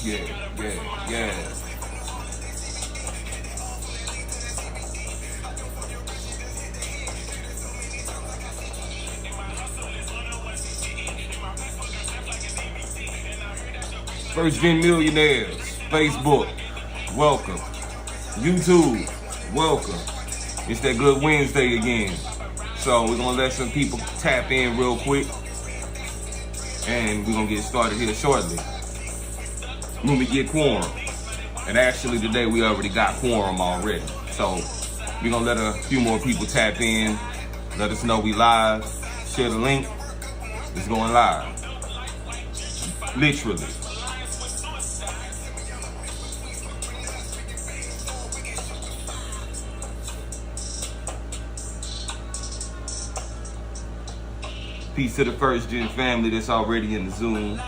yeah. First Gen Millionaires, Facebook, welcome. YouTube, welcome. It's that good Wednesday again. So we're gonna let some people tap in real quick. And we're gonna get started here shortly. When we get quorum. And actually today we already got quorum already. So we're gonna let a few more people tap in. Let us know we live. Share the link. It's going live. Literally. Peace to the First Gen family that's already in the Zoom.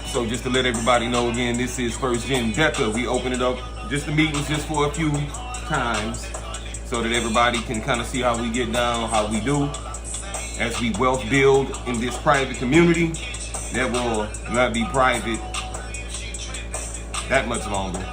So just to let everybody know again, this is First Gen Deca. We open it up, just the meetings just for a few times so that everybody can kind of see how we get down, how we do as we wealth build in this private community that will not be private that much longer.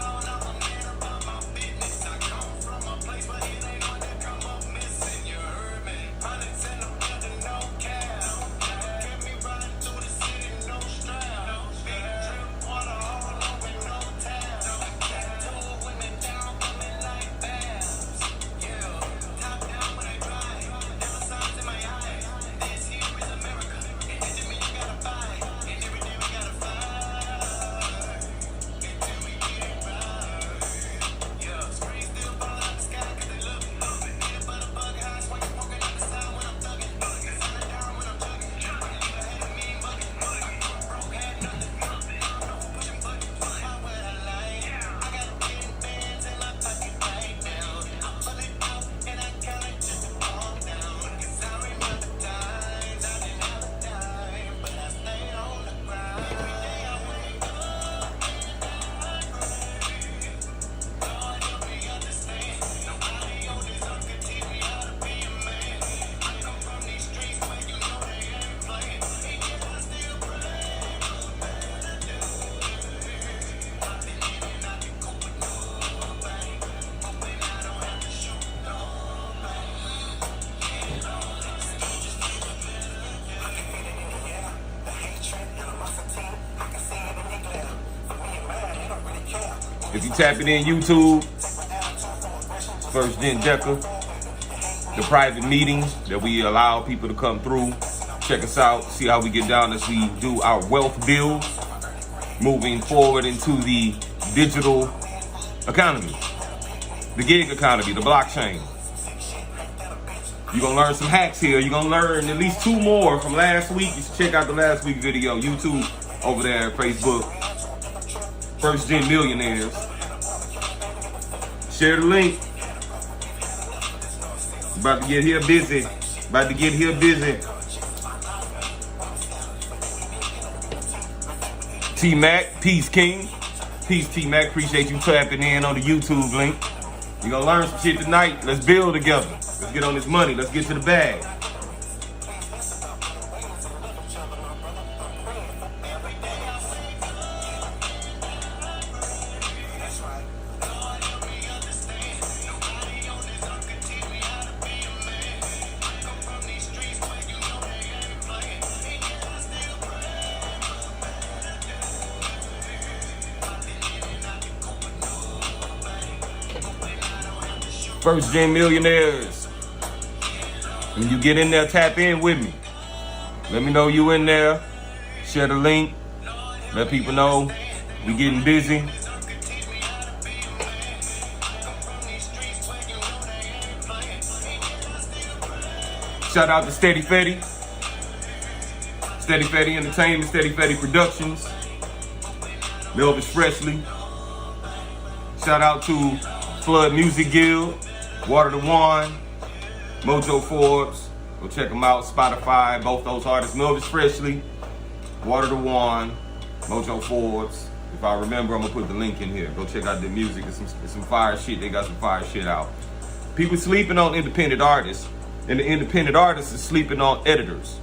If you tap it in YouTube, First Gen Deca, the private meetings that we allow people to come through, check us out, see how we get down as we do our wealth build, moving forward into the digital economy, the gig economy, the blockchain. You're gonna learn some hacks here. You're gonna learn at least 2 more from last week. You should check out the last week video, YouTube over there, Facebook. First Gen Millionaires. Share the link. About to get here busy. T-Mac, peace King. Peace T-Mac, appreciate you tapping in on the YouTube link. You're gonna learn some shit tonight. Let's build together. Let's get on this money. Let's get to the bag. First Gen Millionaires. When you get in there, tap in with me. Let me know you in there. Share the link. Let people know we getting busy. Shout out to Steady Fetty. Steady Fetty Entertainment, Steady Fetty Productions. Melvis Freshly. Shout out to Flood Music Guild. Water the Wine, Mojo Forbes, go check them out, Spotify, both those artists, Melvis Freshly, Water the Wine, Mojo Forbes, If I remember, I'm gonna put the link in here. Go check out their music. It's some fire shit. They got some fire shit out. People sleeping on independent artists, and the independent artists is sleeping on editors,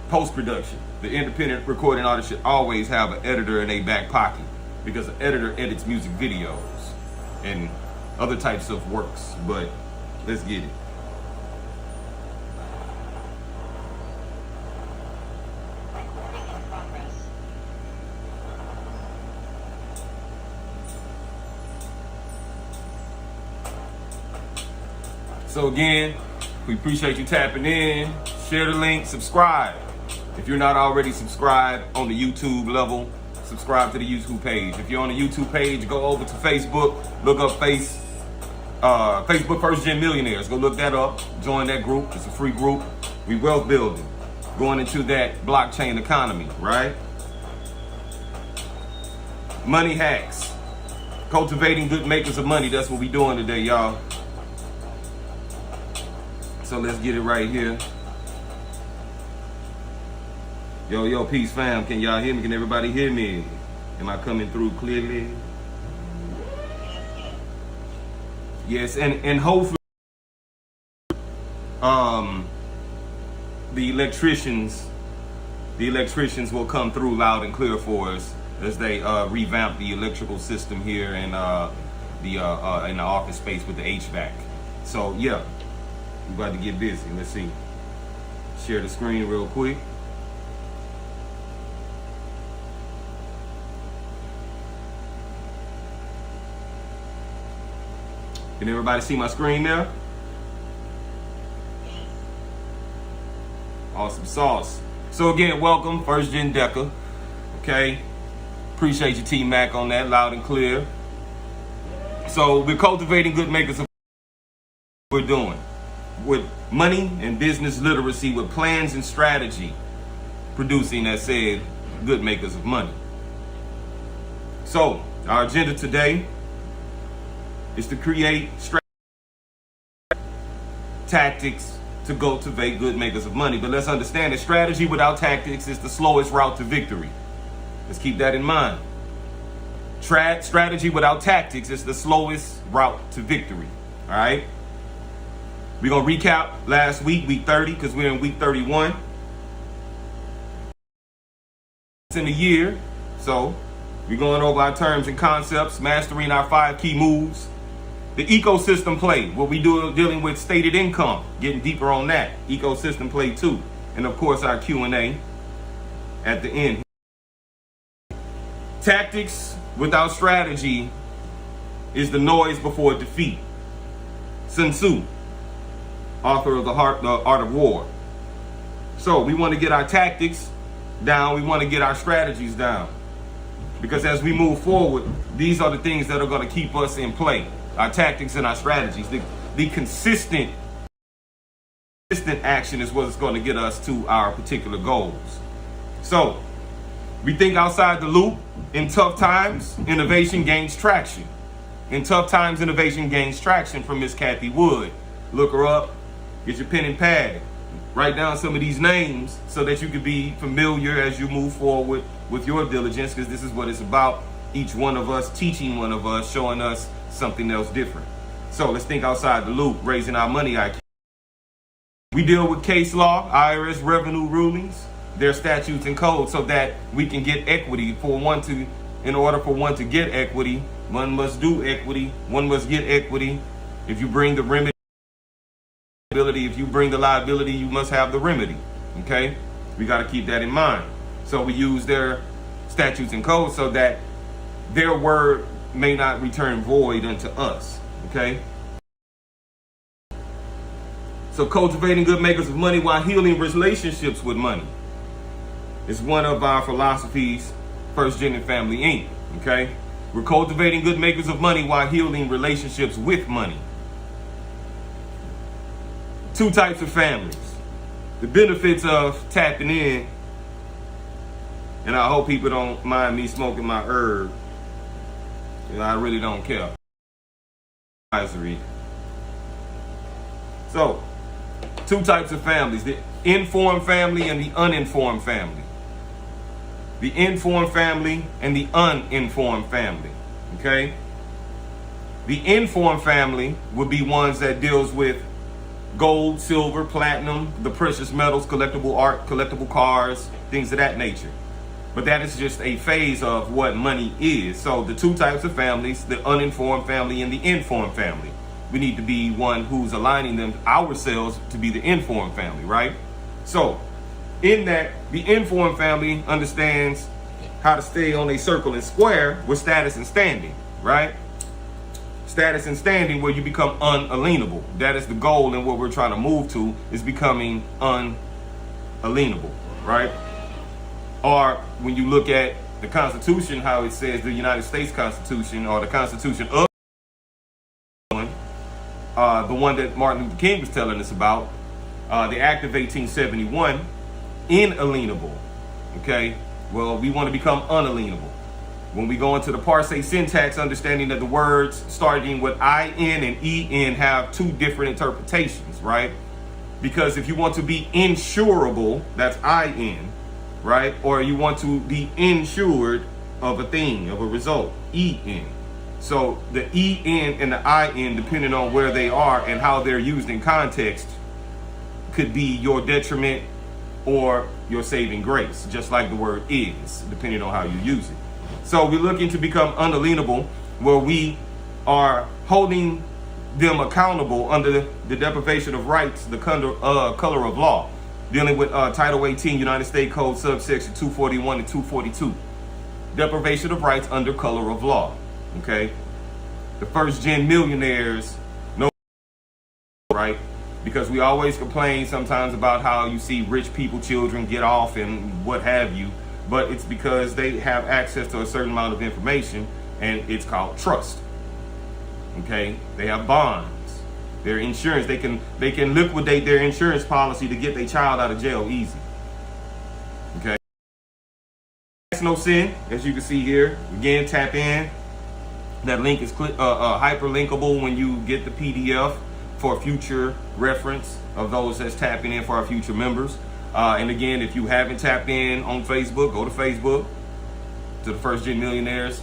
post-production. The independent recording artist should always have an editor in their back pocket, because an editor edits music videos and other types of works. But let's get it. So again, we appreciate you tapping in. Share the link, subscribe. If you're not already subscribed on the YouTube level, subscribe to the YouTube page. If you're on the YouTube page, go over to Facebook, look up Facebook First Gen Millionaires. Go look that up, join that group. It's a free group. We wealth building, going into that blockchain economy, right? Money hacks, cultivating good makers of money. That's what we doing today, y'all. So let's get it right here. Yo, peace fam. Can y'all hear me? Can everybody hear me? Am I coming through clearly? Yes, and hopefully the electricians will come through loud and clear for us as they revamp the electrical system here and in the office space with the HVAC. So yeah, we're about to get busy. Let's see. Share the screen real quick. Can everybody see my screen there? Awesome sauce. So again, welcome, First Gen Deca. Okay. Appreciate you, T Mac, on that, loud and clear. So we're cultivating good makers of what we're doing with money and business literacy, with plans and strategy, producing, as said, good makers of money. So our agenda today is to create tactics to cultivate good makers of money. But let's understand that strategy without tactics is the slowest route to victory. Let's keep that in mind. Strategy without tactics is the slowest route to victory. All right? We're going to recap last week, week 30, because we're in week 31. It's in the year. So we're going over our terms and concepts, mastering our 5 key moves. The ecosystem play, what we do dealing with stated income, getting deeper on that. Ecosystem play 2. And of course our Q&A at the end. Tactics without strategy is the noise before defeat. Sun Tzu, author of the Art of War. So we want to get our tactics down. We want to get our strategies down. Because as we move forward, these are the things that are going to keep us in play. Our tactics and our strategies. The consistent action is what's going to get us to our particular goals. So we think outside the loop. In tough times, innovation gains traction. In tough times, innovation gains traction, from Miss Kathy Wood. Look her up. Get your pen and pad. Write down some of these names so that you can be familiar as you move forward with your diligence, because this is what it's about. Each one of us teaching one of us, showing us something else different. So let's think outside the loop, raising our money IQ. We deal with case law, IRS revenue rulings, their statutes and codes, so that we can get equity. In order for one to get equity, one must do equity, one must get equity. If you bring the remedy, if you bring the liability, you must have the remedy. Okay? We got to keep that in mind. So we use their statutes and codes so that their word may not return void unto us. Okay? So cultivating good makers of money while healing relationships with money is one of our philosophies, First Gen and Family Inc. Okay? We're cultivating good makers of money while healing relationships with money. 2 types of families. The benefits of tapping in, and I hope people don't mind me smoking my herb. I really don't care. Advisory. So, 2 types of families: the informed family and the uninformed family. the informed family and the uninformed family. Okay? The informed family would be ones that deals with gold, silver, platinum, the precious metals, collectible art, collectible cars, things of that nature. But that is just a phase of what money is. So the two types of families, the uninformed family and the informed family. We need to be one who's aligning them ourselves to be the informed family, right? So in that, the informed family understands how to stay on a circle and square with status and standing, right? Status and standing where you become unalienable. That is the goal, and what we're trying to move to is becoming unalienable, right? Or when you look at the Constitution, how it says the United States Constitution, or the Constitution of the one that Martin Luther King was telling us about, the Act of 1871, inalienable. Okay, well, we want to become unalienable. When we go into the parse syntax, understanding that the words starting with I-N and E-N have two different interpretations, right? Because if you want to be insurable, that's I-N, right? Or you want to be insured of a thing, of a result, E-N. So the E-N and the I-N, depending on where they are and how they're used in context, could be your detriment or your saving grace, just like the word is, depending on how you use it. So we're looking to become unalienable, where we are holding them accountable under the deprivation of rights, the color of law, dealing with Title 18 United States Code subsection 241 and 242. Deprivation of rights under color of law. Okay, the first gen millionaires know, right? Because we always complain sometimes about how you see rich people, children get off and what have you. But it's because they have access to a certain amount of information, and it's called trust. Okay, they have bonds, their insurance. They can liquidate their insurance policy to get their child out of jail easy. Okay, that's no sin, as you can see here. Again, tap in. That link is hyperlinkable when you get the PDF for future reference of those that's tapping in for our future members. And again, if you haven't tapped in on Facebook, go to Facebook, to the First Gen Millionaires.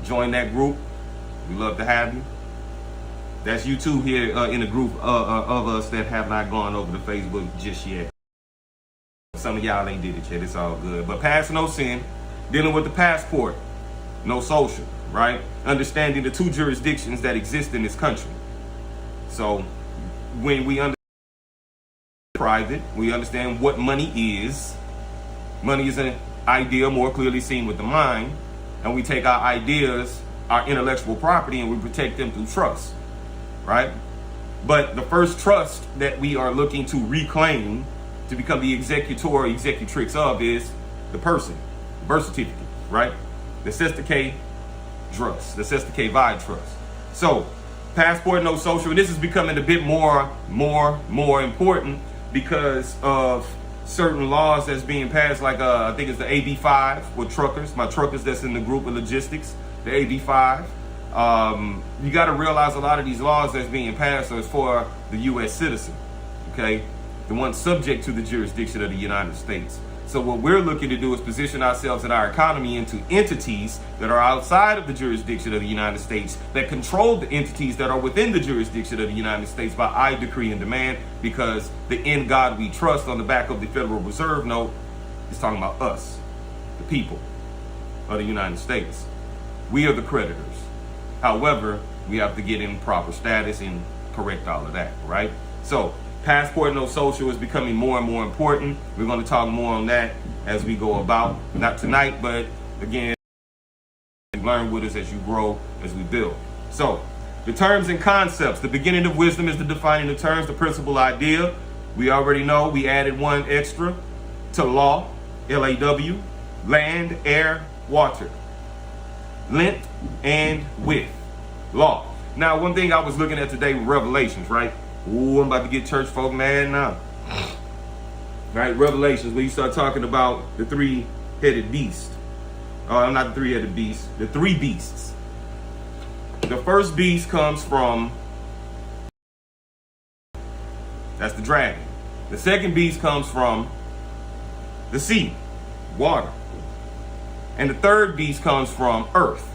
Join that group. We love to have you. That's you too here in a group of us that have not gone over to Facebook just yet. Some of y'all ain't did it yet. It's all good. But pass no sin. Dealing with the passport. No social, right? Understanding the two jurisdictions that exist in this country. So when we understand private, we understand what money is. Money is an idea more clearly seen with the mind, and we take our ideas, our intellectual property, and we protect them through trust, right? But the first trust that we are looking to reclaim to become the executor or executrix of is the person, the birth certificate, right? The Necessite trust, the Necessite vide trust. So passport, no social. This is becoming a bit more important because of certain laws that's being passed, like I think it's the AB5 with truckers, my truckers that's in the group of logistics, the AB5. You got to realize a lot of these laws that's being passed are for the U.S. citizen, okay? The one subject to the jurisdiction of the United States. So what we're looking to do is position ourselves and our economy into entities that are outside of the jurisdiction of the United States, that control the entities that are within the jurisdiction of the United States by I decree and demand, because the in God we trust on the back of the Federal Reserve note is talking about us, the people of the United States. We are the creditors. However, we have to get in proper status and correct all of that, right? So passport, no social is becoming more and more important. We're going to talk more on that as we go about. Not tonight, but again, learn with us as you grow, as we build. So the terms and concepts. The beginning of wisdom is the defining the terms, the principal idea. We already know we added one extra to law, L-A-W, land, air, water. Length and width. Law. Now, one thing I was looking at today with Revelations, right? Ooh, I'm about to get church folk mad now. Right, Revelations, when you start talking about the three-headed beast. Not the three-headed beast, the three beasts. The first beast comes from, that's the dragon. The second beast comes from the sea, water. And the third beast comes from earth,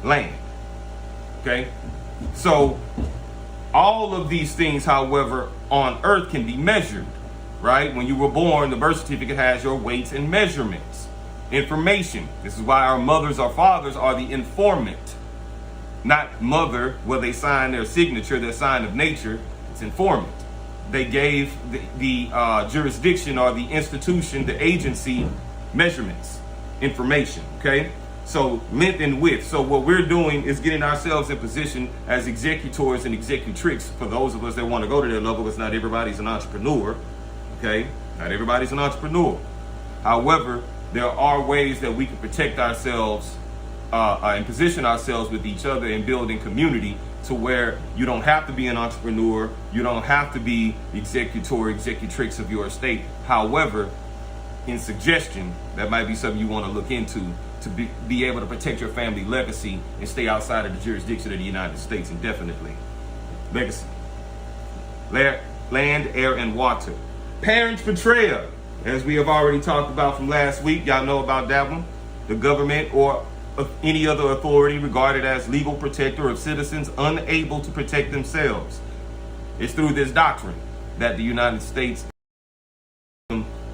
land. Okay? So all of these things, however, on earth can be measured, right? When you were born, the birth certificate has your weights and measurements. Information. This is why our mothers or fathers are the informant. Not mother, where they sign their signature, their sign of nature. It's informant. They gave the jurisdiction or the institution, the agency, measurements, information, okay? So length and width. So what we're doing is getting ourselves in position as executors and executrix for those of us that want to go to that level, because not everybody's an entrepreneur, okay? Not everybody's an entrepreneur. However, there are ways that we can protect ourselves and position ourselves with each other and building community to where you don't have to be an entrepreneur, you don't have to be executor, executrix of your estate. However, in suggestion, that might be something you want to look into to be able to protect your family legacy and stay outside of the jurisdiction of the United States indefinitely. Legacy. Land, air, and water. Parents' betrayal, as we have already talked about from last week. Y'all know about that one. The government or any other authority regarded as legal protector of citizens unable to protect themselves. It's through this doctrine that the United States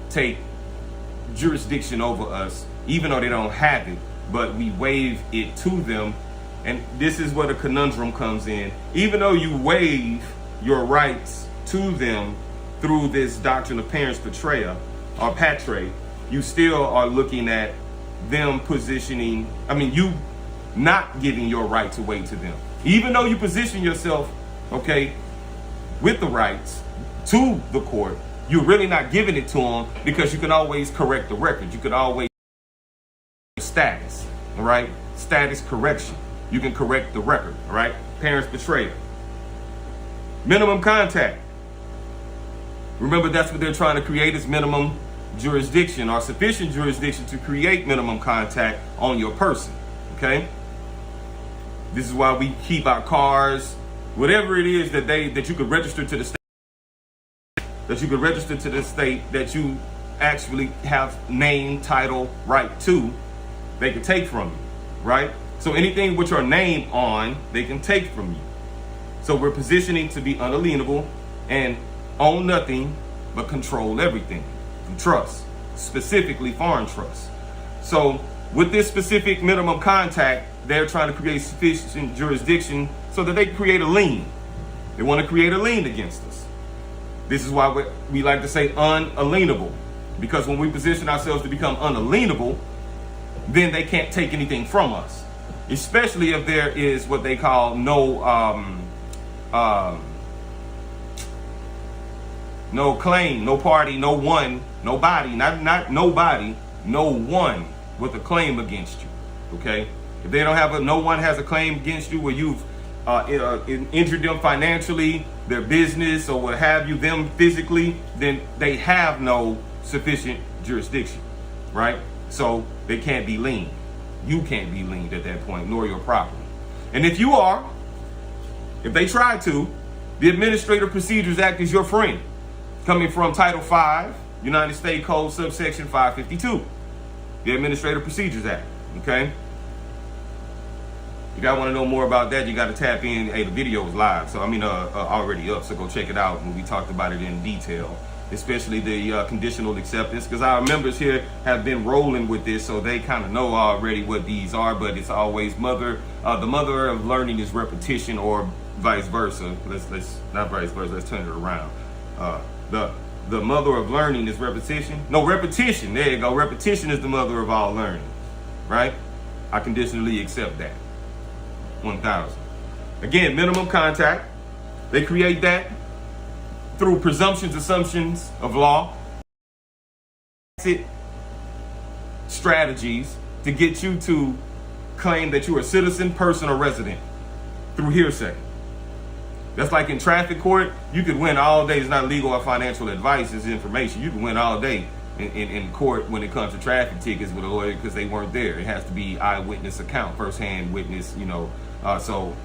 take jurisdiction over us, even though they don't have it, but we waive it to them. And this is where the conundrum comes in. Even though you waive your rights to them through this doctrine of parents' betrayal or patre, you still are looking at them positioning, you not giving your rights away to them. Even though you position yourself, okay, with the rights to the court, you're really not giving it to them, because you can always correct the record. You could always status, all right? Status correction. You can correct the record, all right? Parents' betrayal. Minimum contact. Remember, that's what they're trying to create, is minimum jurisdiction or sufficient jurisdiction to create minimum contact on your person, okay? This is why we keep our cars, whatever it is that you could register to the state, that you actually have name, title, right to, they can take from you, right? So anything with your name on, they can take from you. So we're positioning to be unalienable and own nothing but control everything. Trust, specifically foreign trust. So with this specific minimum contact, they're trying to create sufficient jurisdiction so that they can create a lien. They want to create a lien against us. This is why we like to say unalienable, because when we position ourselves to become unalienable, then they can't take anything from us, especially if there is what they call no claim, no party, no one, nobody, not nobody, no one with a claim against you, okay? If they don't have no one has a claim against you where you've injured them financially, their business, or what have you, them physically, then they have no sufficient jurisdiction, right? So they can't be liened. You can't be liened at that point, nor your property. And if you are, if they try to, the Administrative Procedures Act is your friend. Coming from Title 5, United States Code, subsection 552, the Administrative Procedures Act, okay? You guys want to know more about that, you got to tap in. Hey, the video is live, so already up, so go check it out when we talked about it in detail, especially the conditional acceptance, because our members here have been rolling with this, so they kind of know already what these are. But it's always the mother of learning is repetition, or vice versa. Let's not vice versa, let's turn it around. The mother of learning is repetition. No, repetition. There you go. Repetition is the mother of all learning, right? I conditionally accept that. 1,000. Again, minimum contact. They create that through presumptions, assumptions of law, strategies to get you to claim that you're a citizen, person, or resident through hearsay. That's like in traffic court, you could win all day. It's not legal or financial advice, it's information. You can win all day in court when it comes to traffic tickets with a lawyer, because they weren't there. It has to be eyewitness account, firsthand witness, so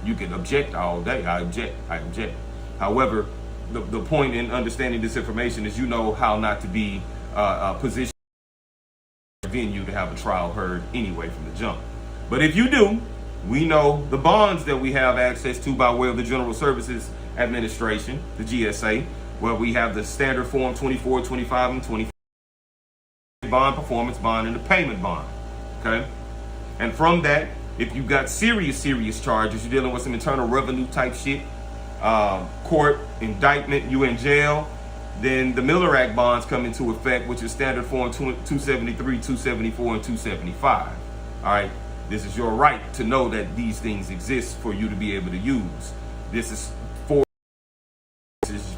you can object all day. I object. However, the point in understanding this information is you know how not to be positioned venue to have a trial heard anyway from the jump. But if you do, we know the bonds that we have access to by way of the General Services Administration, the GSA, where we have the standard form 24, 25, and 24 bond, performance bond, and the payment bond. Okay? And from that, if you got serious charges, you're dealing with some internal revenue type shit, court, indictment, you in jail, then the Miller Act bonds come into effect, which is standard form 273, 274, and 275. All right? This is your right to know that these things exist for you to be able to use. This is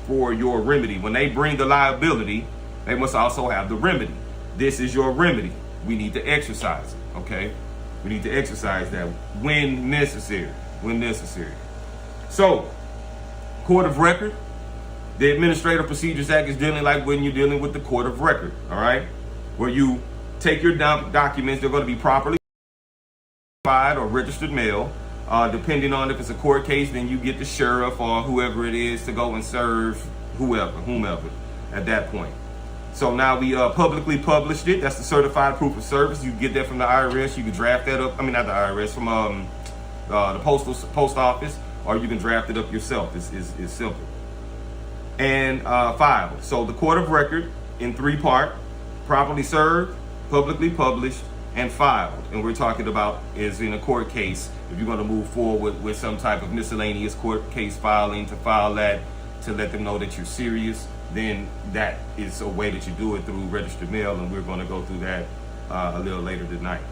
for your remedy. When they bring the liability, they must also have the remedy. This is your remedy. We need to exercise it, okay? We need to exercise that when necessary, So, court of record, the Administrative Procedures Act is dealing like when you're dealing with the court of record, all right? Where you take your documents, they're going to be properly or registered mail. Depending on if it's a court case, then you get the sheriff or whoever it is to go and serve whomever at that point. So now we publicly published it. That's the certified proof of service. You get that from the IRS. You can draft that up. I mean, not the IRS, from the post office, or you can draft it up yourself. It's simple. And filed. So the court of record in 3-part, properly served, publicly published, and filed. And we're talking about is in a court case. If you're going to move forward with some type of miscellaneous court case filing, to file that to let them know that you're serious, then that is a way that you do it through registered mail, and we're going to go through that a little later tonight.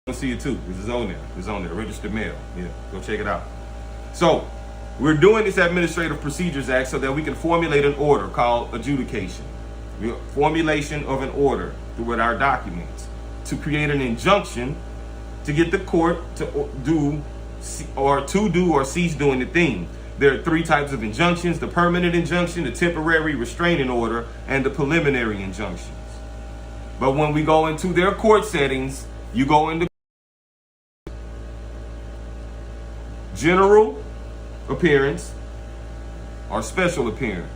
I'll see it too. This is on there. It's on there. Registered mail. Yeah, go check it out. So we're doing this Administrative Procedures Act so that we can formulate an order called adjudication. Formulation of an order with our documents to create an injunction to get the court to do or cease doing the thing. There are 3 types of injunctions: the permanent injunction, the temporary restraining order, and the preliminary injunctions. But when we go into their court settings, you go into general appearance or special appearance.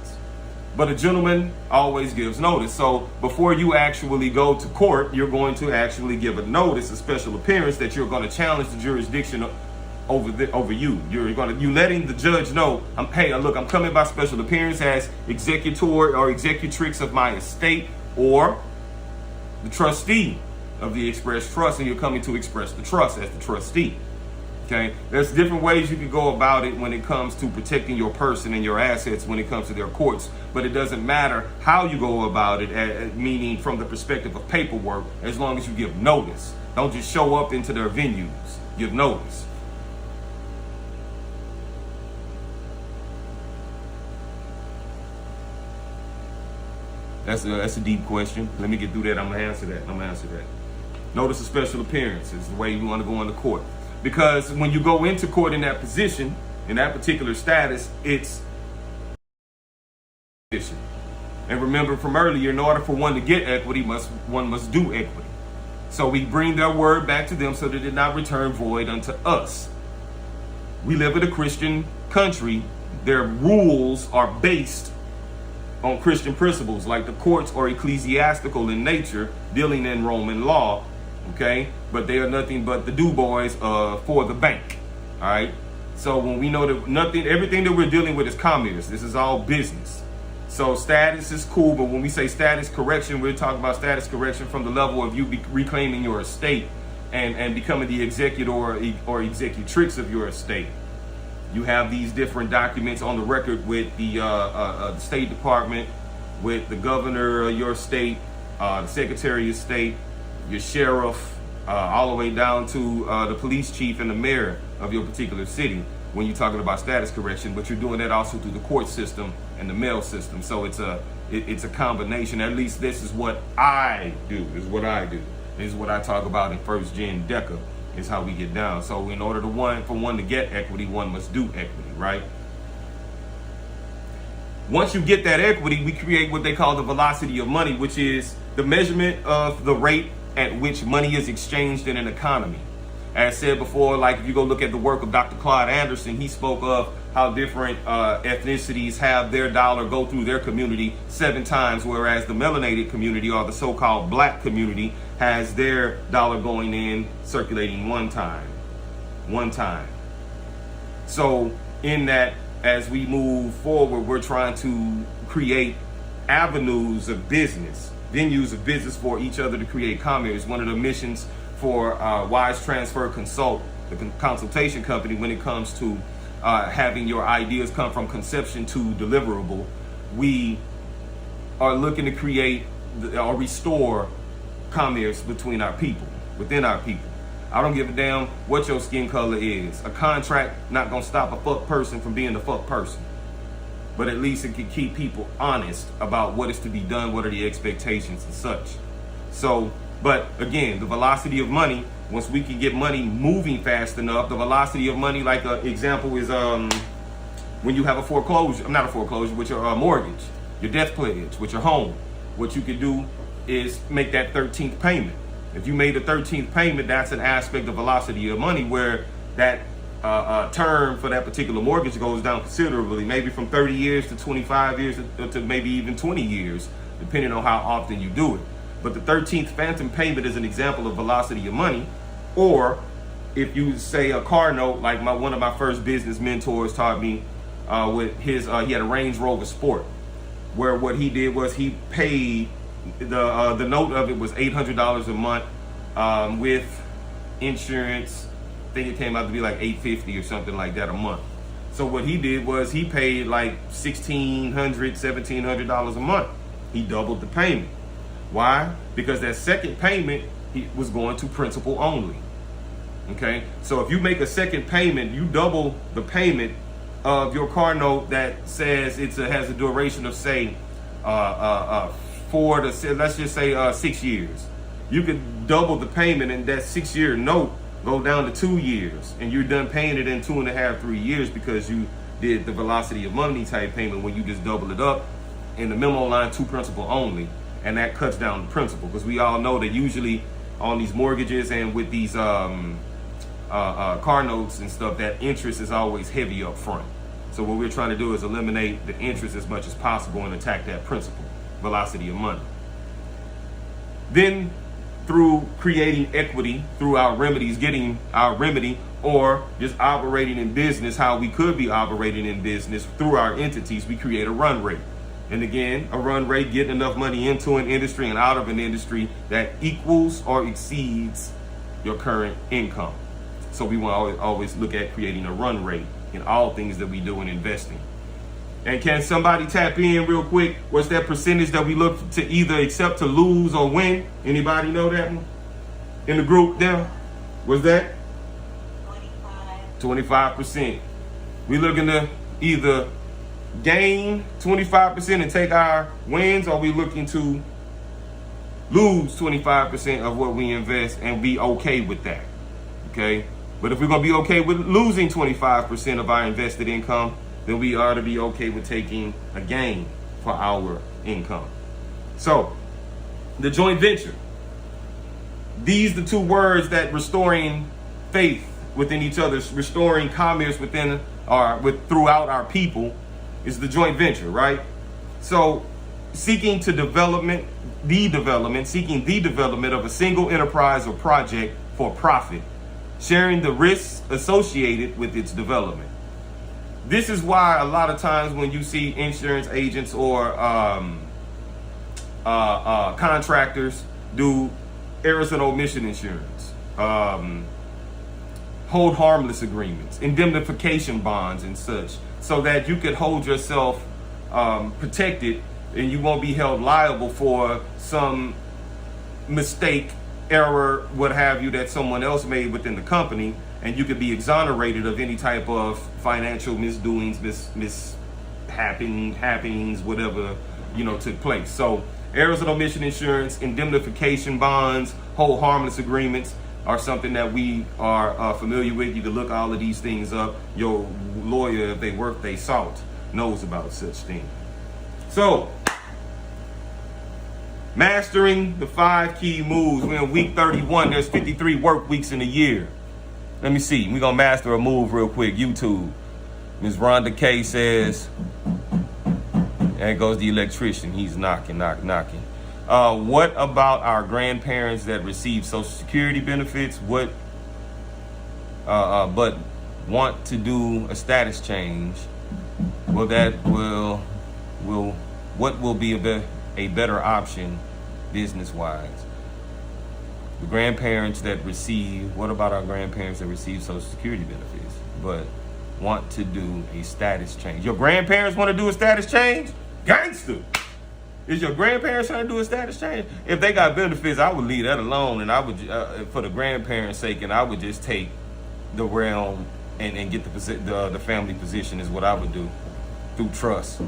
But a gentleman always gives notice. So before you actually go to court, you're going to actually give a notice, a special appearance, that you're going to challenge the jurisdiction over you. You're letting the judge know, hey, look, I'm coming by special appearance as executor or executrix of my estate, or the trustee of the express trust, and you're coming to express the trust as the trustee. Okay, there's different ways you can go about it when it comes to protecting your person and your assets when it comes to their courts, but it doesn't matter how you go about it, meaning from the perspective of paperwork, as long as you give notice. Don't just show up into their venues. Give notice. That's a deep question. Let me get through that. I'm gonna answer that. Notice of special appearance is the way you want to go into court. Because when you go into court in that position, in that particular status, it's and remember from earlier, in order for one to get equity, one must do equity. So we bring their word back to them so that it did not return void unto us. We live in a Christian country. Their rules are based on Christian principles, like the courts are ecclesiastical in nature, dealing in Roman law. Okay, but they are nothing but the do boys for the bank. All right. So when we know that everything that we're dealing with is communist, this is all business. So status is cool, but when we say status correction, we're talking about status correction from the level of you reclaiming your estate and becoming the executor or executrix of your estate. You have these different documents on the record with the State Department, with the governor of your state, the Secretary of State, your sheriff, all the way down to the police chief and the mayor of your particular city when you're talking about status correction. But you're doing that also through the court system and the mail system. So it's a combination. At least this is what I do. This is what I talk about in FRSTGEN Deca, is how we get down. So in order for one to get equity, one must do equity, right? Once you get that equity, we create what they call the velocity of money, which is the measurement of the rate at which money is exchanged in an economy. As said before, like if you go look at the work of Dr. Claude Anderson, he spoke of how different ethnicities have their dollar go through their community 7 times, whereas the melanated community, or the so-called black community, has their dollar going in, circulating 1 time. 1 time. So in that, as we move forward, we're trying to create avenues of business, venues of business for each other to create commerce. One of the missions for Wise Transfer Consult, the consultation company, when it comes to having your ideas come from conception to deliverable, we are looking to create or restore commerce between our people, within our people. I don't give a damn what your skin color is. A contract not gonna stop a fuck person from being a fuck person. But at least it can keep people honest about what is to be done, what are the expectations and such. So, but again, the velocity of money, once we can get money moving fast enough, the velocity of money, like an example is when you have a foreclosure, not a foreclosure, with your mortgage, your death pledge, with your home, what you can do is make that 13th payment. If you made the 13th payment, that's an aspect of velocity of money where that term for that particular mortgage goes down considerably, maybe from 30 years to 25 years to maybe even 20 years, depending on how often you do it. But the 13th phantom payment is an example of velocity of money. Or if you say a car note, like one of my first business mentors taught me with his, he had a Range Rover Sport, where what he did was he paid, the note of it was $800 a month with insurance. I think it came out to be like $850 or something like that a month. So what he did was he paid like $1,600, $1,700 a month. He doubled the payment. Why? Because that second payment he was going to principal only. Okay, so if you make a second payment, you double the payment of your car note that says has a duration of say 4 to, let's just say 6 years. You could double the payment, and that 6-year note go down to 2 years, and you're done paying it in 2.5, 3 years, because you did the velocity of money type payment when you just double it up in the memo line to principal only, and that cuts down the principal, because we all know that usually on these mortgages and with these car notes and stuff, that interest is always heavy up front. So what we're trying to do is eliminate the interest as much as possible and attack that principal, velocity of money. Then through creating equity, through our remedies, getting our remedy, or just operating in business how we could be operating in business through our entities, we create a run rate. And again, a run rate, getting enough money into an industry and out of an industry that equals or exceeds your current income. So we want to always look at creating a run rate in all things that we do in investing. And can somebody tap in real quick? What's that percentage that we look to either accept, to lose, or win? Anybody know that one? In the group there? What's that? 25%. We looking to either gain 25% and take our wins, or we looking to lose 25% of what we invest and be okay with that. Okay? But if we're going to be okay with losing 25% of our invested income, then we ought to be okay with taking a gain for our income. So, the joint venture. These are the two words that restoring faith within each other, restoring commerce within throughout our people, is the joint venture, right? So, seeking the development of a single enterprise or project for profit, sharing the risks associated with its development. This is why a lot of times when you see insurance agents or contractors do errors and omission insurance, hold harmless agreements, indemnification bonds and such, so that you could hold yourself protected and you won't be held liable for some mistake, error, what have you, that someone else made within the company, and you could be exonerated of any type of financial misdoings, happenings, whatever, took place. So errors and omission insurance, indemnification bonds, hold harmless agreements are something that we are familiar with. You can look all of these things up. Your lawyer, if they worth their salt, knows about such things. So, mastering the 5 key moves. We're in week 31. There's 53 work weeks in a year. Let me see. We're going to master a move real quick. YouTube. Ms. Rhonda K says, there goes the electrician. He's knocking. What about our grandparents that receive Social Security benefits? But want to do a status change? Well, what will be a better option business-wise? The grandparents that receive, what about our grandparents that receive Social Security benefits, but want to do a status change? Your grandparents want to do a status change? Gangster! Is your grandparents trying to do a status change? If they got benefits, I would leave that alone, and I would, for the grandparents' sake, and I would just take the realm and get the family position is what I would do through trust,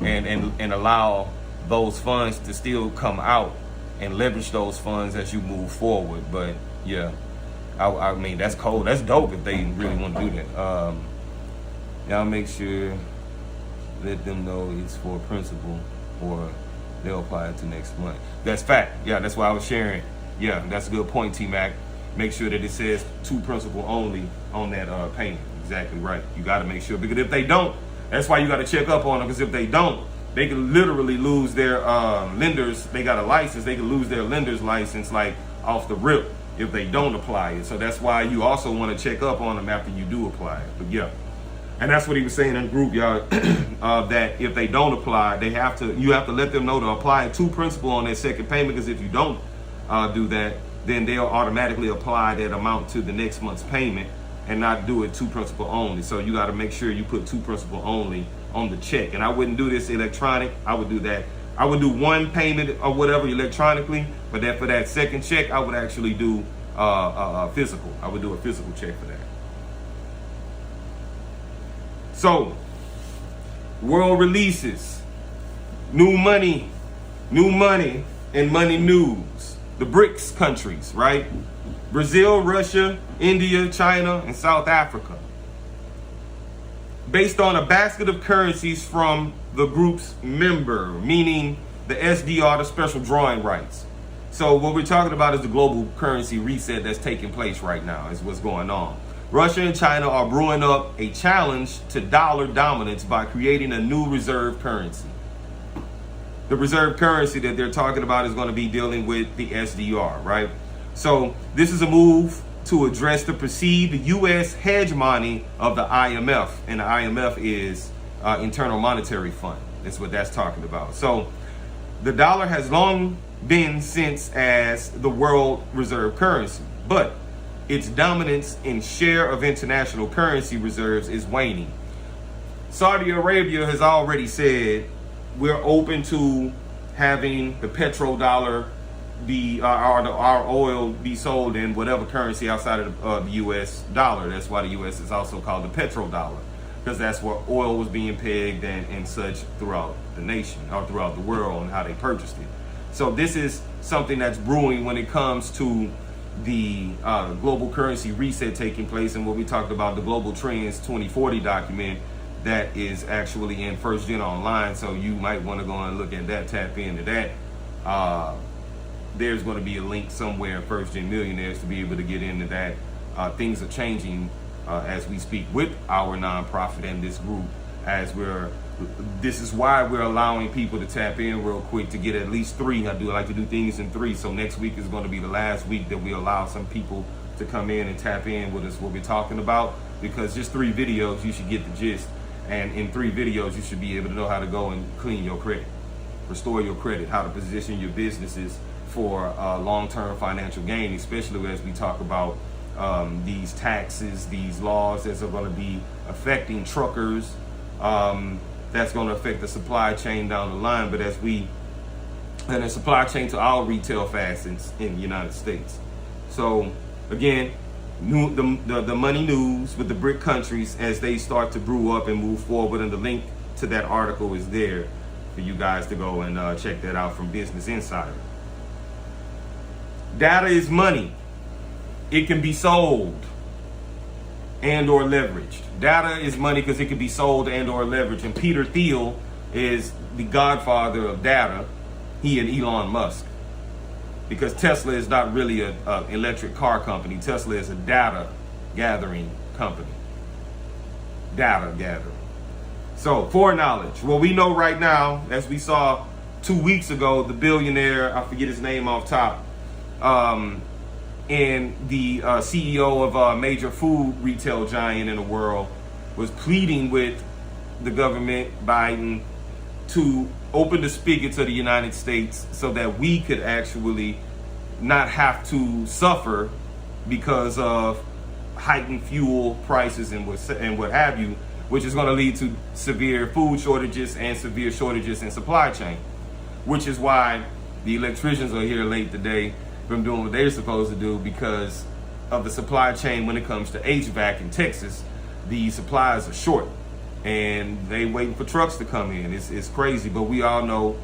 and allow those funds to still come out and leverage those funds as you move forward. But yeah, I mean, that's cold. That's dope if they really want to do that. Y'all make sure, let them know it's for principal, or they'll apply it to next month. That's fact. Yeah, that's why I was sharing. Yeah, that's a good point, T-Mac. Make sure that it says to principal only on that payment. Exactly right. You got to make sure, because if they don't, that's why you got to check up on them, because if they don't, they can literally lose their lenders. They got a license. They can lose their lender's license like off the rip if they don't apply it. So that's why you also want to check up on them after you do apply it. But yeah, and that's what he was saying in the group, y'all, that if they don't apply, you have to let them know to apply to principal on their second payment, because if you don't do that, then they'll automatically apply that amount to the next month's payment and not do it to principal only. So you got to make sure you put to principal only on the check. And I wouldn't do this electronic. I would do that. I would do one payment or whatever electronically, but then for that second check, I would actually do a physical. I would do a physical check for that. So, world releases, new money, and money news. The BRICS countries, right? Brazil, Russia, India, China, and South Africa. Based on a basket of currencies from the group's member, meaning the SDR, the special drawing rights. So what we're talking about is the global currency reset that's taking place right now, is what's going on. Russia and China are brewing up a challenge to dollar dominance by creating a new reserve currency. The reserve currency that they're talking about is going to be dealing with the SDR, right? So this is a move to address the perceived U.S. hegemony of the IMF. And the IMF is Internal Monetary Fund. That's what that's talking about. So the dollar has long been seen as the world reserve currency, but its dominance in share of international currency reserves is waning. Saudi Arabia has already said we're open to having the petrodollar be our oil be sold in whatever currency outside of the U.S. dollar. That's why the U.S. is also called the petrodollar, because that's where oil was being pegged and such throughout the nation or throughout the world and how they purchased it. So this is something that's brewing when it comes to the global currency reset taking place, and what we talked about, the Global Trends 2040 document that is actually in FRSTGEN online. So you might want to go and look at that, tap into that. There's going to be a link somewhere in FRSTGEN Millionaires to be able to get into that. Things are changing as we speak with our nonprofit and this group, this is why we're allowing people to tap in real quick to get at least 3. I like to do things in 3. So next week is going to be the last week that we allow some people to come in and tap in with us what we're talking about, because just 3 videos, you should get the gist. And in 3 videos, you should be able to know how to go and clean your credit, restore your credit, how to position your businesses for long-term financial gain, especially as we talk about these taxes, these laws that are going to be affecting truckers. That's going to affect the supply chain down the line, but and the supply chain to all retail facets in the United States. So again, the money news with the BRIC countries as they start to brew up and move forward, and the link to that article is there for you guys to go and check that out from Business Insider. Data is money. It can be sold and or leveraged. Data is money because it can be sold and or leveraged. And Peter Thiel is the godfather of data. He and Elon Musk. Because Tesla is not really an electric car company. Tesla is a data gathering company. data gathering. So, foreknowledge. Well, we know right now, as we saw 2 weeks ago, the billionaire, I forget his name off top, and the CEO of a major food retail giant in the world was pleading with the government, Biden, to open the spigots of the United States so that we could actually not have to suffer because of heightened fuel prices and what have you, which is going to lead to severe food shortages and severe shortages in supply chain, which is why the electricians are here late today from doing what they're supposed to do because of the supply chain when it comes to HVAC in Texas. The supplies are short and they waiting for trucks to come in. It's crazy, but we all know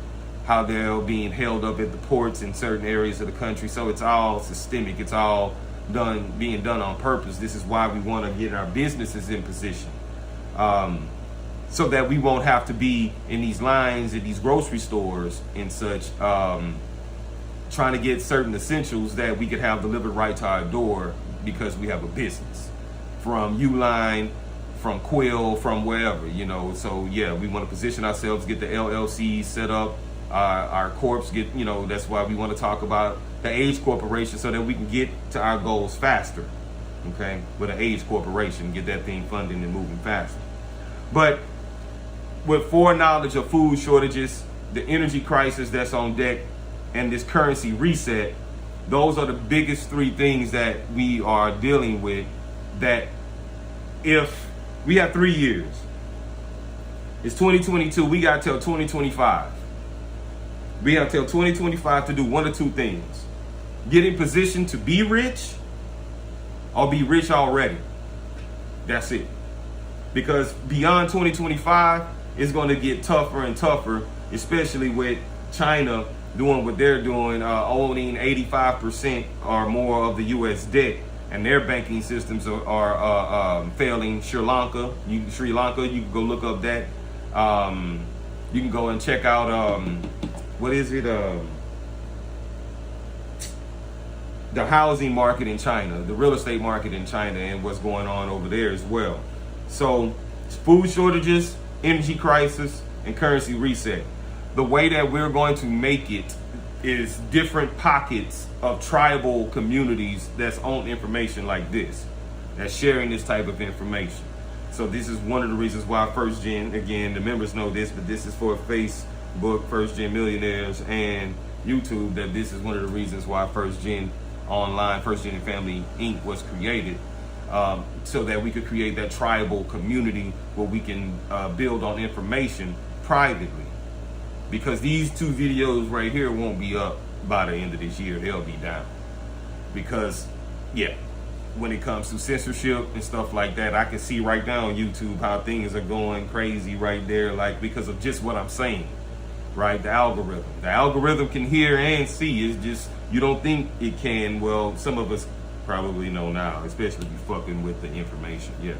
how they're being held up at the ports in certain areas of the country. So it's all systemic. It's all being done on purpose. This is why we want to get our businesses in position, so that we won't have to be in these lines at these grocery stores and such, trying to get certain essentials that we could have delivered right to our door because we have a business. From Uline, from Quill, from wherever, you know. So yeah, we want to position ourselves, get the LLC set up, our corps get, you know, that's why we want to talk about the Age Corporation so that we can get to our goals faster, okay, with an Age Corporation, get that thing funding and moving faster. But with foreknowledge of food shortages, the energy crisis that's on deck, and this currency reset, those are the biggest three things that we are dealing with. That if we have 3 years, it's 2022, we got till 2025. We have till 2025 to do one or two things: get in position to be rich or be rich already. That's it. Because beyond 2025, it's going to get tougher and tougher, especially with China doing what they're doing, owning 85% or more of the U.S. debt, and their banking systems are failing. Sri Lanka, you can go look up that. You can go and check out, what is it? The housing market in China, the real estate market in China, and what's going on over there as well. So food shortages, energy crisis, and currency reset. The way that we're going to make it is different pockets of tribal communities that's on information like this, that's sharing this type of information. So this is one of the reasons why FRSTGEN, again, the members know this, but this is for Facebook, FRSTGEN Millionaires, and YouTube, that this is one of the reasons why FRSTGEN Online, FRSTGEN and Family Inc. was created, so that we could create that tribal community where we can build on information privately. Because these two videos right here won't be up by the end of this year. They'll be down. Because, yeah, when it comes to censorship and stuff like that, I can see right now on YouTube how things are going crazy right there, like because of just what I'm saying, right? The algorithm. The algorithm can hear and see. It's just, you don't think it can. Well, some of us probably know now, especially if you're fucking with the information, yeah.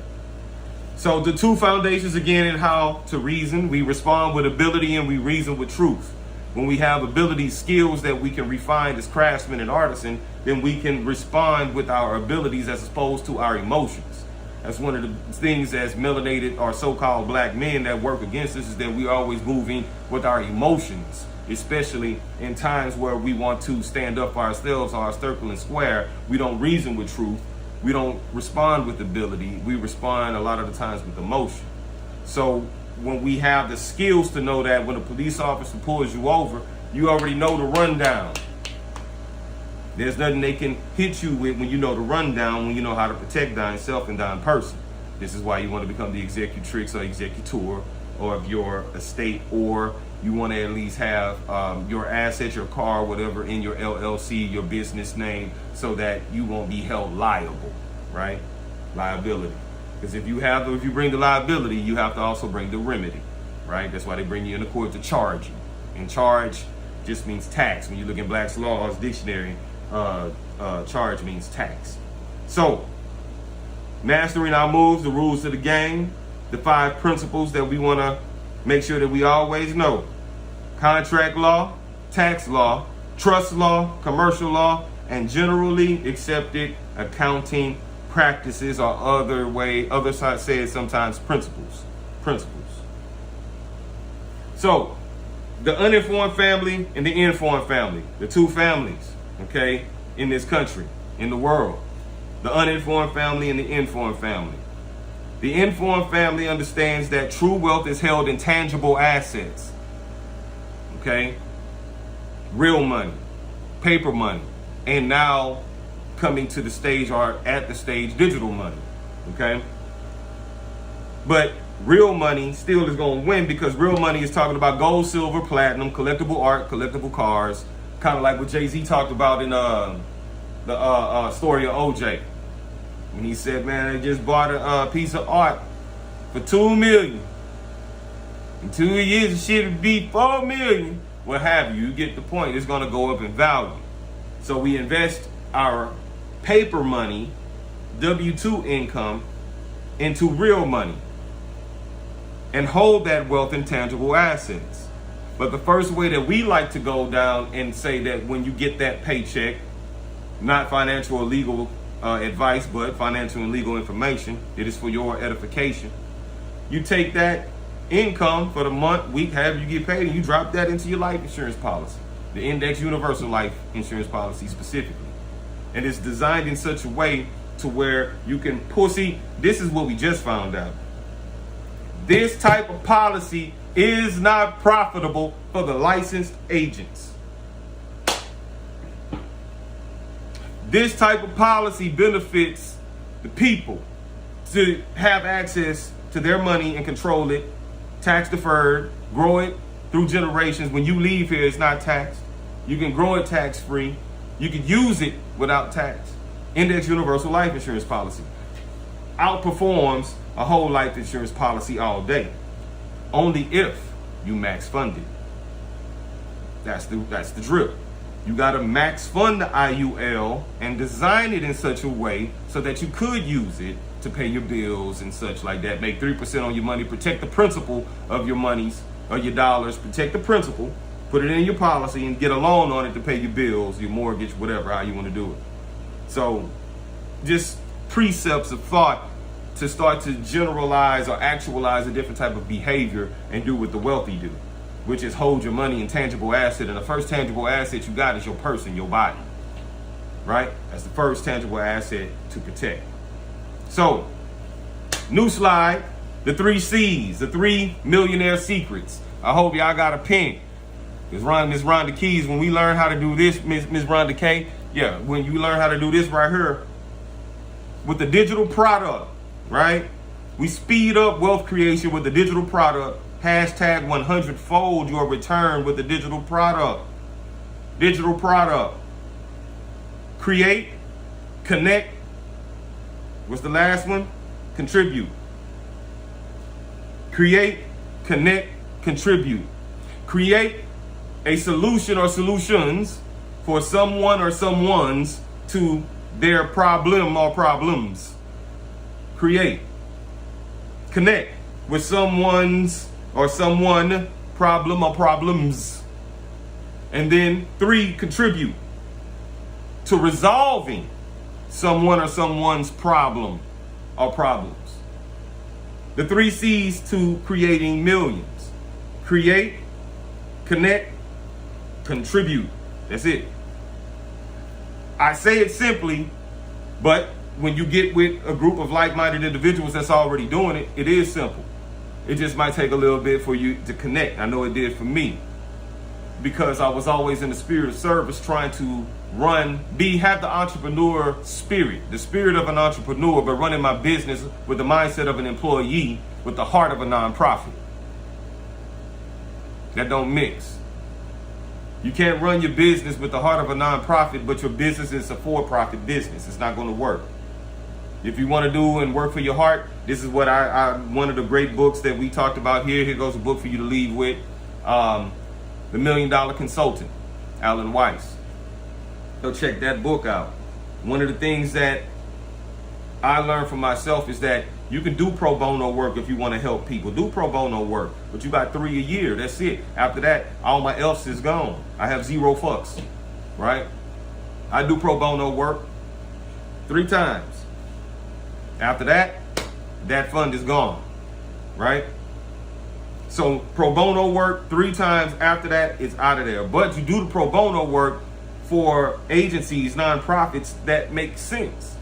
So the two foundations again in how to reason: we respond with ability and we reason with truth. When we have abilities, skills that we can refine as craftsmen and artisan, then we can respond with our abilities as opposed to our emotions. That's one of the things as melanated or so-called black men that work against us, is that we're always moving with our emotions, especially in times where we want to stand up for ourselves or our circle and square. We don't reason with truth. We don't respond with ability. We respond a lot of the times with emotion. So when we have the skills to know that when a police officer pulls you over, you already know the rundown. There's nothing they can hit you with when you know the rundown, when you know how to protect thyself and thine person. This is why you want to become the executrix or executor of your estate, or you want to at least have your assets, your car, whatever, in your LLC, your business name, so that you won't be held liable, right? Liability. Because if you bring the liability, you have to also bring the remedy, right? That's why they bring you into court to charge you. And charge just means tax. When you look in Black's Law's dictionary, charge means tax. So, mastering our moves, the rules of the game, the 5 principles that we want to make sure that we always know: contract law, tax law, trust law, commercial law, and generally accepted accounting practices, or other side say it sometimes, principles. So the uninformed family and the informed family, the two families, okay, in this country, in the world, the uninformed family and the informed family. The informed family understands that true wealth is held in tangible assets, okay, real money, paper money, and now coming to the stage, or at the stage, digital money, okay? But real money still is going to win, because real money is talking about gold, silver, platinum, collectible art, collectible cars, kind of like what Jay-Z talked about in the story of OJ. When he said, man, I just bought a piece of art for $2 million. In 2 years, the shit would be $4 million. What have you? You get the point. It's going to go up in value. So we invest our paper money, W-2 income, into real money and hold that wealth in tangible assets. But the first way that we like to go down and say that when you get that paycheck, not financial or legal advice, but financial and legal information, it is for your edification. You take that income for the month, week, however you get paid, and you drop that into your life insurance policy, the Index Universal Life Insurance Policy specifically. And it's designed in such a way to where you can see, this is what we just found out. This type of policy is not profitable for the licensed agents. This type of policy benefits the people to have access to their money and control it, tax deferred, grow it through generations. When you leave here, it's not taxed. You can grow it tax free. You can use it without tax. Index Universal Life Insurance Policy outperforms a whole life insurance policy all day, only if you max fund it. That's the drip. You got to max fund the IUL and design it in such a way so that you could use it to pay your bills and such like that. Make 3% on your money. Protect the principal of your monies or your dollars. Protect the principal. Put it in your policy and get a loan on it to pay your bills, your mortgage, whatever, how you want to do it. So just precepts of thought to start to generalize or actualize a different type of behavior and do what the wealthy do, which is hold your money in tangible asset. And the first tangible asset you got is your person, your body, right? That's the first tangible asset to protect. So, new slide, the 3 C's, the 3 millionaire secrets. I hope y'all got a pen. Miss Rhonda Keys, when we learn how to do this, Miss Rhonda K, yeah, when you learn how to do this right here with the digital product, right? We speed up wealth creation with the digital product. Hashtag 100-fold your return with the digital product. Digital product. Create, connect. What's the last one? Contribute. Create, connect, contribute. Create a solution or solutions for someone or someones to their problem or problems. Create. Connect with someone's or someone problem or problems. And then 3, contribute to resolving someone or someone's problem or problems. The 3 C's to creating millions. Create, connect, contribute. That's it. I say it simply, but when you get with a group of like-minded individuals that's already doing it, it is simple. It just might take a little bit for you to connect. I know it did for me, because I was always in the spirit of service, trying to have the entrepreneur spirit, the spirit of an entrepreneur, but running my business with the mindset of an employee, with the heart of a nonprofit. That don't mix. You can't run your business with the heart of a nonprofit, but your business is a for-profit business. It's not going to work. If you want to do and work for your heart, this is what one of the great books that we talked about here. Here goes a book for you to leave with. The $1 Million Consultant, Alan Weiss. Go check that book out. One of the things that I learned from myself is that you can do pro bono work if you want to help people. Do pro bono work, but you got 3 a year. That's it. After that, all my else is gone. I have 0 fucks, right? I do pro bono work 3 times. After that, that fund is gone, right? So pro bono work 3 times after that, it's out of there. But you do the pro bono work for agencies, nonprofits that make sense.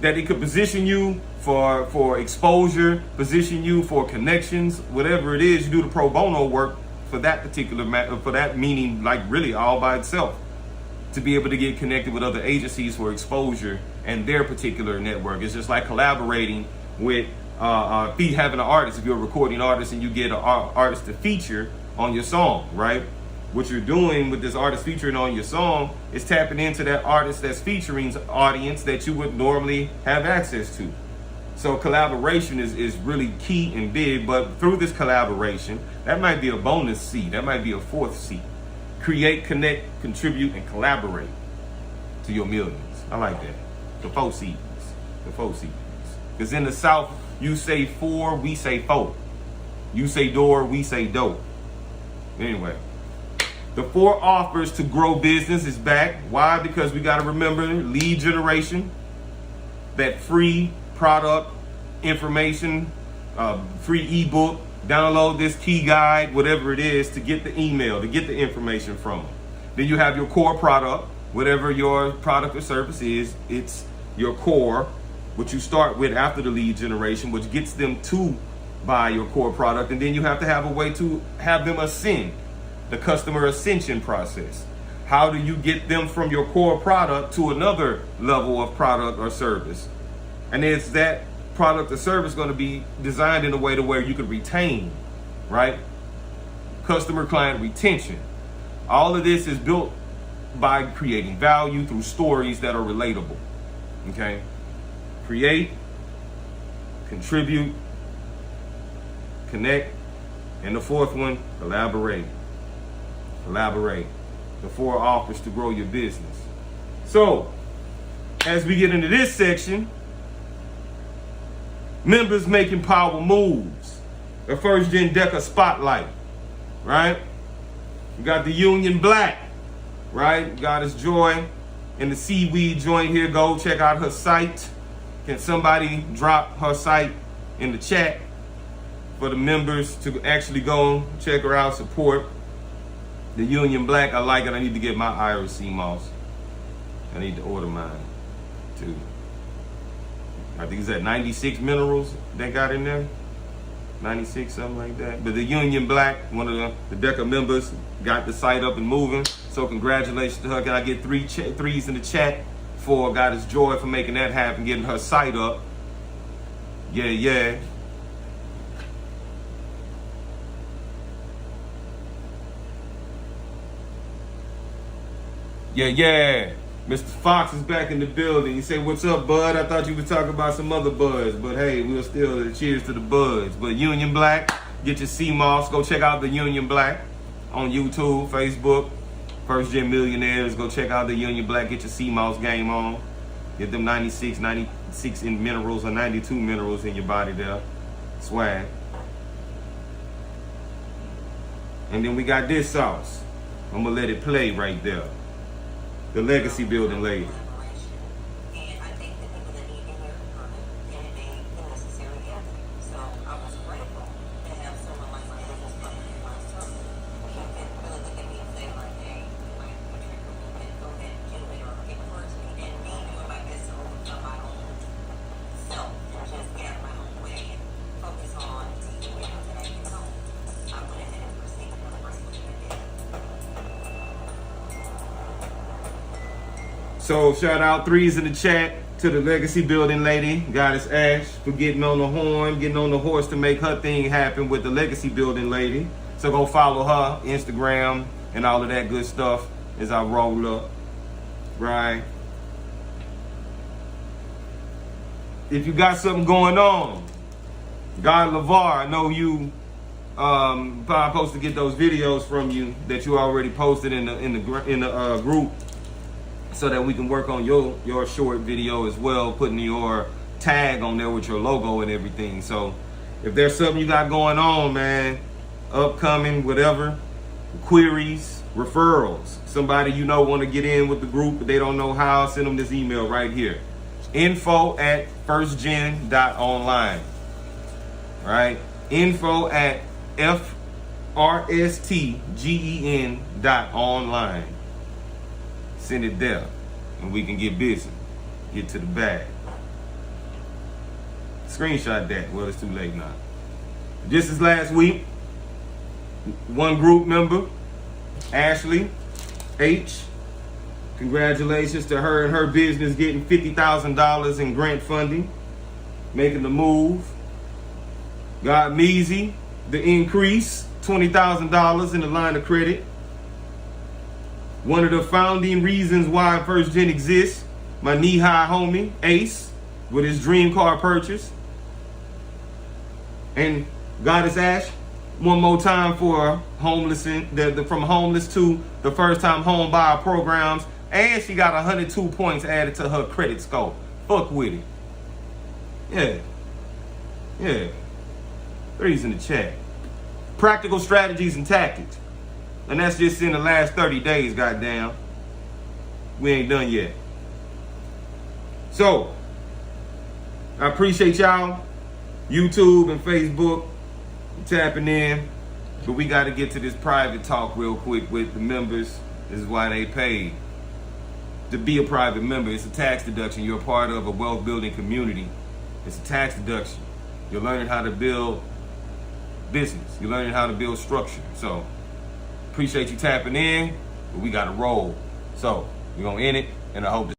That it could position you for exposure, position you for connections, whatever it is, you do the pro bono work for that particular for that meaning, like really all by itself, to be able to get connected with other agencies for exposure and their particular network. It's just like collaborating with having an artist. If you're a recording artist and you get an artist to feature on your song, right? What you're doing with this artist featuring on your song is tapping into that artist that's featuring's audience that you would normally have access to. So collaboration is really key and big, but through this collaboration, that might be a bonus C, that might be a 4th C. Create, connect, contribute, and collaborate to your millions. I like that. The 4 C's. The 4 C's. Because in the South, you say 4, we say 4. You say door, we say dope. Anyway. The 4 offers to grow business is back. Why? Because we got to remember lead generation, that free product information, free ebook, download this key guide, whatever it is, to get the email, to get the information from them. Then you have your core product, whatever your product or service is, it's your core, what you start with after the lead generation, which gets them to buy your core product. And then you have to have a way to have them ascend. The customer ascension process. How do you get them from your core product to another level of product or service? And is that product or service going to be designed in a way to where you can retain, right? Customer client retention. All of this is built by creating value through stories that are relatable. Okay? Create, contribute, connect, and the 4th one, collaborate. Collaborate. The 4 offers to grow your business. So, as we get into this section, members making power moves. The FRSTGEN Deca Spotlight, right? We got the Union Black, right? Goddess Joy and the Seaweed joint here. Go check out her site. Can somebody drop her site in the chat for the members to actually go check her out, support? The Union Black, I like it. I need to get my Iris sea moss. I need to order mine too. I think it's at 96 minerals they got in there. 96, something like that. But the Union Black, one of the Deca members, got the site up and moving. So congratulations to her. Can I get 3 threes in the chat for Goddess Joy for making that happen, getting her site up? Yeah, yeah. Yeah, yeah. Mr. Fox is back in the building. He said, "What's up, bud? I thought you were talking about some other buds, but hey, we'll still cheers to the buds." But Union Black, get your CMOS. Go check out the Union Black on YouTube, Facebook. FRSTGEN Millionaires. Go check out the Union Black. Get your CMOS game on. Get them 96 in minerals or 92 minerals in your body there. Swag. And then we got this sauce. I'm gonna let it play right there. The legacy building lady. So shout out 3s in the chat to the legacy building lady, Goddess Ash, for getting on the horn, getting on the horse to make her thing happen with the legacy building lady. So go follow her, Instagram, and all of that good stuff as I roll up, right? If you got something going on, God LeVar, I know you probably supposed to get those videos from you that you already posted in the group, so that we can work on your short video as well, putting your tag on there with your logo and everything. So if there's something you got going on, man, upcoming, whatever, queries, referrals, somebody you know want to get in with the group but they don't know how, send them this email right here. info@FRSTGEN.online. Right? info@FRSTGEN.online. Send it there, and we can get busy. Get to the bag. Screenshot that. Well, it's too late now. Just as last week, one group member, Ashley H. Congratulations to her and her business getting $50,000 in grant funding, making the move. Got Measy the increase, $20,000 in the line of credit. One of the founding reasons why FirstGen exists, my knee-high homie, Ace, with his dream car purchase. And Goddess Ash, one more time for homeless, from homeless to the first-time home buyer programs. And she got 102 points added to her credit score. Fuck with it. Yeah. Three's in the chat. Practical strategies and tactics. And that's just in the last 30 days, goddamn. We ain't done yet. So, I appreciate y'all, YouTube and Facebook, tapping in. But we got to get to this private talk real quick with the members. This is why they paid. To be a private member, it's a tax deduction. You're a part of a wealth building community. It's a tax deduction. You're learning how to build business. You're learning how to build structure. So, appreciate you tapping in, but we got to roll. So, we're going to end it, and I hope